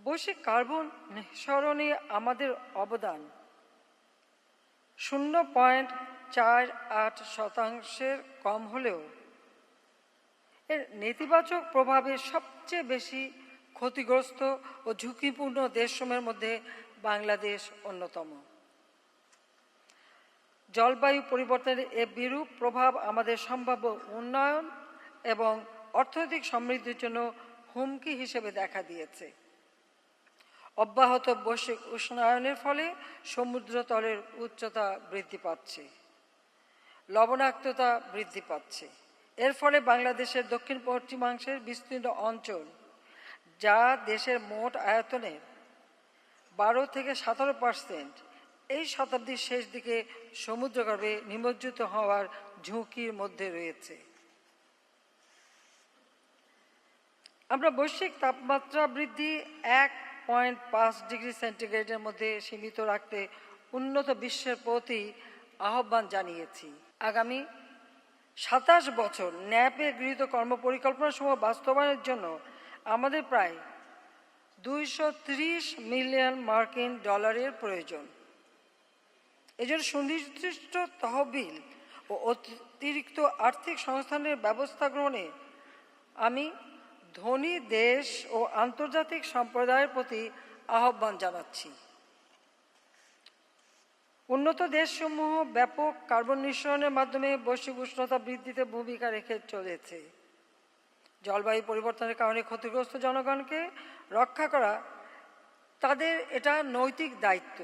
বৈশ্বিক কার্বন নিঃসরণে আমাদের অবদান 0.48% কম হলেও এর নেতিবাচক প্রভাবে সবচেয়ে বেশি ক্ষতিগ্রস্ত ও ঝুঁকিপূর্ণ দেশসমূহের মধ্যে বাংলাদেশ অন্যতম। জলবায়ু পরিবর্তনের এ বিরূপ প্রভাব আমাদের সম্ভাব্য উন্নয়ন এবং অর্থনৈতিক সমৃদ্ধির জন্য হুমকি হিসেবে দেখা দিয়েছে। অব্যাহত বৈশ্বিক উষ্ণায়নের ফলে সমুদ্রতলের উচ্চতা বৃদ্ধি পাচ্ছে, লবণাক্ততা বৃদ্ধি পাচ্ছে। এর ফলে বাংলাদেশের দক্ষিণ পশ্চিমাংশের বিস্তীর্ণ অঞ্চল, যা দেশের মোট আয়তনের 12 থেকে 17%, এই শতাব্দীর শেষ দিকে সমুদ্রগর্ভে নিমজ্জিত হওয়ার ঝুঁকির মধ্যে রয়েছে। আমরা বৈশ্বিক তাপমাত্রা বৃদ্ধি 1.5 ডিগ্রি সেন্টিগ্রেডের মধ্যে সীমিত রাখতে উন্নত বিশ্বের প্রতি আহ্বান জানিয়েছি। আগামী 27 বছর ন্যাপে গৃহীত কর্মপরিকল্পনাসমূহ বাস্তবায়নের জন্য আমাদের প্রায় 230 মিলিয়ন মার্কিন ডলারের প্রয়োজন। এজন্য সুনির্দিষ্ট তহবিল ও অতিরিক্ত আর্থিক সংস্থানের ব্যবস্থা গ্রহণে আমি ধনী দেশ ও আন্তর্জাতিক সম্প্রদায়ের প্রতি আহ্বান জানাচ্ছি। উন্নত দেশসমূহ ব্যাপক কার্বন নিঃসরণের মাধ্যমে বৈশ্বিক উষ্ণতা বৃদ্ধিতে ভূমিকা রেখে চলেছে। জলবায়ু পরিবর্তনের কারণে ক্ষতিগ্রস্ত জনগণকে রক্ষা করা তাদের এটা নৈতিক দায়িত্ব।